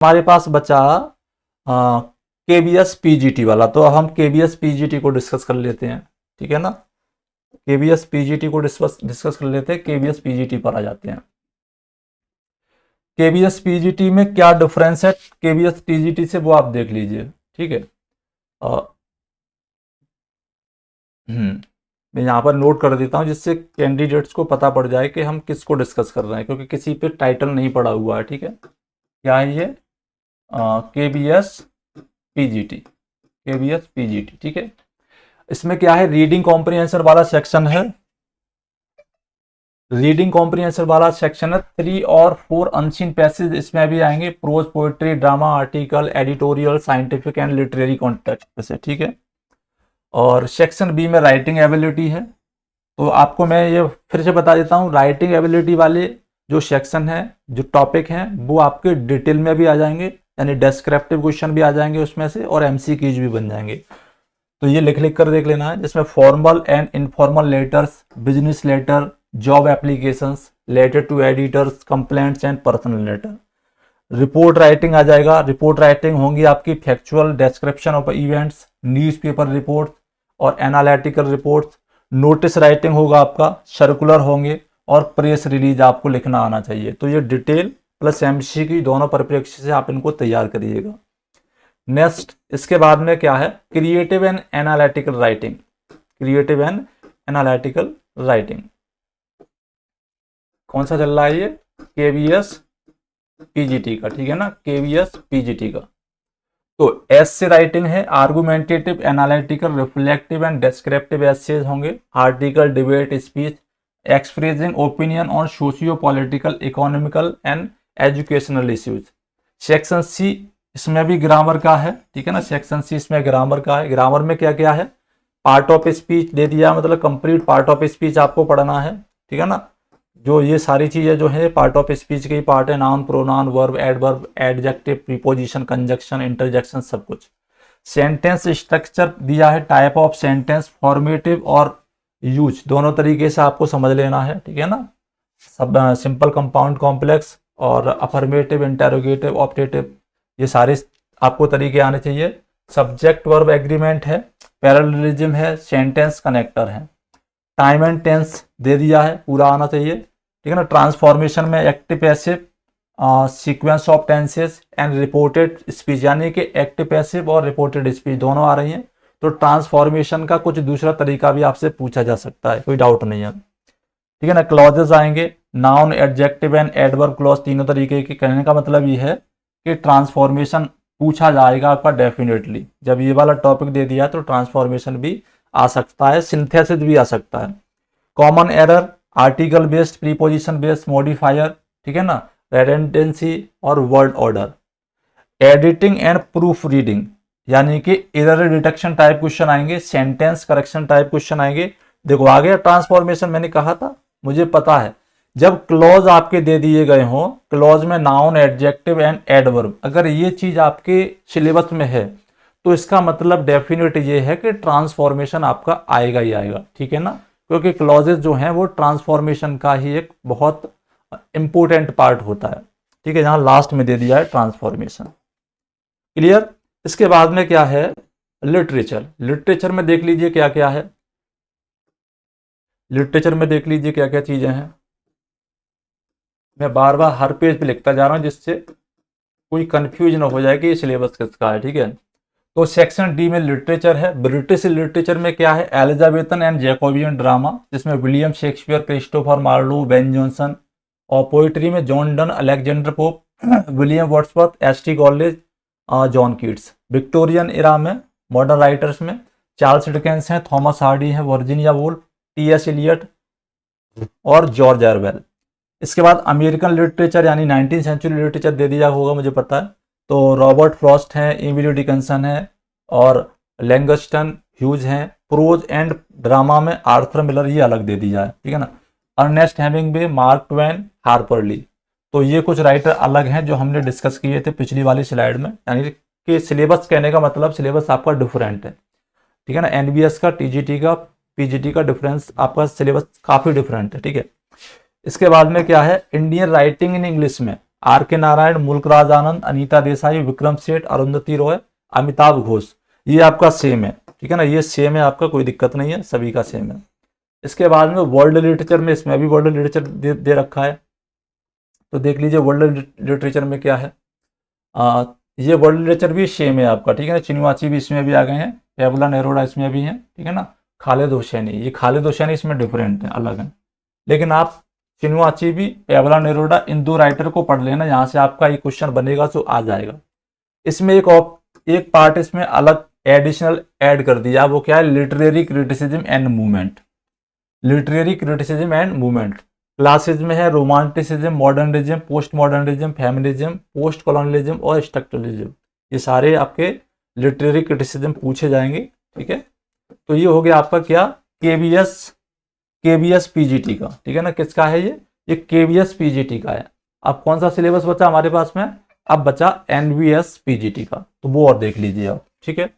हमारे पास बचा KBS PGT वाला, तो हम KBS PGT को डिस्कस कर लेते हैं, ठीक है ना। KBS PGT को डिस्कस कर लेते हैं, KBS PGT पर आ जाते हैं। KBS PGT में क्या डिफरेंस है KBS PGT से, वो आप देख लीजिए, ठीक है। मैं यहाँ पर नोट कर देता हूँ जिससे कैंडिडेट्स को पता पड़ जाए कि हम किसको डिस्कस कर रहे हैं, क्योंकि किसी पे टाइटल नहीं पड़ा हुआ है, ठीक है। क्या है ये? KBS PGT, KBS PGT, ठीक है। इसमें क्या है, रीडिंग कॉम्प्रिहेंशन वाला सेक्शन है। रीडिंग कॉम्प्रिहेंशन वाला सेक्शन है। 3 और 4 अनसीन पैसेज इसमें भी आएंगे, prose, poetry, drama, article, editorial, scientific and literary context से, ठीक है। और सेक्शन बी में राइटिंग एबिलिटी है। तो आपको मैं ये फिर से बता देता हूँ, राइटिंग एबिलिटी वाले जो सेक्शन है, जो टॉपिक हैं, वो आपके डिटेल में भी आ जाएंगे, यानी डेस्क्रिप्टिव क्वेश्चन भी आ जाएंगे उसमें से, और MCQs भी बन जाएंगे। तो ये लिख कर देख लेना है, जिसमें formal and informal letters, business letter, job applications, letter to editors, complaints and personal letter. Report writing आ जाएगा। रिपोर्ट राइटिंग होंगी आपकी factual description of events, newspaper report और एनालिटिकल रिपोर्ट्स। नोटिस राइटिंग होगा आपका, सर्कुलर होंगे, और प्रेस रिलीज आपको लिखना आना चाहिए। तो ये डिटेल प्लस MCQ दोनों परिप्रेक्ष्य से आप इनको तैयार करिएगा। नेक्स्ट इसके बाद में क्या है, creative and analytical writing. Creative and analytical writing कौन सा चल रहा है? ये KBS PGT का, ठीक है ना, KBS PGT का। तो एसे राइटिंग है, argumentative, analytical, reflective and descriptive essays होंगे, article, debate, speech, expressing opinion on socio political, economical and educational issues. Section C इसमें भी ग्रामर का है, ठीक है ना। सेक्शन C इसमें ग्रामर का है। ग्रामर में क्या क्या है, पार्ट ऑफ स्पीच दे दिया, मतलब कंप्लीट पार्ट ऑफ स्पीच आपको पढ़ना है, ठीक है ना। जो ये सारी चीजें जो है पार्ट ऑफ स्पीच के ही पार्ट है, noun, pronoun, verb, adverb, adjective, preposition, conjunction, interjection, सब कुछ। सेंटेंस स्ट्रक्चर दिया है, टाइप ऑफ सेंटेंस, फॉर्मेटिव और यूज, दोनों तरीके से आपको समझ लेना है, ठीक है ना। सब सिंपल, कंपाउंड, कॉम्प्लेक्स और अफर्मेटिव, इंटेरोगेटिव, ऑप्टेटिव, ये सारे आपको तरीके आने चाहिए। सब्जेक्ट वर्ब एग्रीमेंट है, पैरेललिज्म है, सेंटेंस कनेक्टर है। टाइम एंड टेंस दे दिया है, पूरा आना चाहिए, ठीक है ना। ट्रांसफॉर्मेशन में active passive, sequence of tenses and reported speech, यानी कि एक्टिव पैसिव और रिपोर्टेड स्पीच दोनों आ रही हैं। तो ट्रांसफॉर्मेशन का कुछ दूसरा तरीका भी आपसे पूछा जा सकता है, कोई डाउट नहीं है, ठीक है ना। क्लॉजेस आएंगे, noun, adjective and adverb clause, तीनों तरीके के। कहने का मतलब ये है कि ट्रांसफॉर्मेशन पूछा जाएगा आपका डेफिनेटली। जब ये वाला टॉपिक दे दिया तो ट्रांसफॉर्मेशन भी आ सकता है, सिंथेसिस भी आ सकता है। Common error, article based, preposition based modifier, ठीक है ना, रेडंडेंसी और word order. Editing and proof reading, यानी कि एरर डिटेक्शन टाइप क्वेश्चन आएंगे, सेंटेंस करेक्शन टाइप क्वेश्चन आएंगे। देखो आ गया ट्रांसफॉर्मेशन, मैंने कहा था, मुझे पता है। जब क्लॉज आपके दे दिए गए हो, क्लॉज में नाउन, एडजेक्टिव एंड एडवर्ब, अगर ये चीज आपके सिलेबस में है तो इसका मतलब डेफिनेट ये है कि ट्रांसफॉर्मेशन आपका आएगा ही आएगा, ठीक है ना। क्योंकि क्लॉजेस जो हैं वो ट्रांसफॉर्मेशन का ही एक बहुत इंपॉर्टेंट पार्ट होता है, ठीक है। जहां लास्ट में दे दिया है ट्रांसफॉर्मेशन, क्लियर। इसके बाद में क्या है, लिटरेचर। लिटरेचर में देख लीजिए क्या क्या है। लिटरेचर में देख लीजिए क्या क्या चीजें हैं। मैं बार बार हर पेज पे लिखता जा रहा हूं जिससे कोई कंफ्यूज ना हो जाए कि ये सिलेबस किसका है, ठीक है। तो सेक्शन D में लिटरेचर है। ब्रिटिश लिटरेचर में क्या है, एलिजाबेथन एंड जैकोबियन ड्रामा, जिसमें William Shakespeare, Christopher Marlowe, Ben Jonson. और पोइट्री में John Donne, Alexander Pope, William Wordsworth, S T. Coleridge, John Keats. Victorian era में मॉडर्न राइटर्स में चार्ल्स डिकेंस हैं, थॉमस हार्डी हैं, वर्जीनिया वुल्फ, T.S. एलियट और George Orwell. इसके बाद American literature यानी 19वीं सेंचुरी लिटरेचर दे दिया होगा, मुझे पता है। तो रॉबर्ट फ्रॉस्ट हैं, एमिली डिकिंसन है और लैंगस्टन ह्यूज हैं। प्रोज एंड ड्रामा में आर्थर मिलर, ये अलग दे दिया है, ठीक है ना। Ernest Hemingway, Mark Twain, Harper Lee. तो ये कुछ राइटर अलग हैं जो हमने डिस्कस किए थे पिछली वाली स्लाइड में, यानी कि सिलेबस, कहने का मतलब सिलेबस आपका डिफरेंट है, ठीक है ना। NBS का, TGT का, PGT का डिफरेंस, आपका सिलेबस काफी डिफरेंट है, ठीक है। इसके बाद में क्या है, इंडियन राइटिंग इन इंग्लिश में आर के नारायण, मुल्क राज आनंद, अनीता देसाई, विक्रम सेठ, अरुंधति रॉय, अमिताभ घोष, ये आपका सेम है, ठीक है ना, ये सेम है आपका, कोई दिक्कत नहीं है, सभी का सेम है। इसके बाद में वर्ल्ड लिटरेचर में, इसमें भी वर्ल्ड लिटरेचर दे रखा है, तो देख लीजिए वर्ल्ड लिटरेचर में क्या है। ये वर्ल्ड लिटरेचर भी सेम है आपका, ठीक है ना, चिनवाची भी इसमें भी आ गए हैं, पैबुला नेरोडा इसमें भी है, ठीक है ना, खालिद हुसैनी, ये खालिद हुसैनी इसमें डिफरेंट है, अलग है, लेकिन आप चिनवाची भी, पैबुला नेरोडा, इन दो राइटर को पढ़ लेना, यहाँ से आपका ये क्वेश्चन बनेगा तो आ जाएगा। इसमें एक पार्ट इसमें अलग एडिशनल ऐड कर दिया, वो क्या है, literary criticism and movement. Literary criticism and movement classes में है romanticism, modernism, post modernism, feminism, post colonialism और स्ट्रक्चरलिज्म, ये सारे आपके लिटरेरी क्रिटिसिज्म पूछे जाएंगे, ठीक है। तो ये हो गया आपका क्या, केबीएस पीजीटी का, ठीक है ना, किसका है ये केबीएस पीजीटी का है। अब कौन सा सिलेबस बचा हमारे पास में, अब बचा एनवीएस पीजीटी का, तो वो और देख लीजिए आप, ठीक है।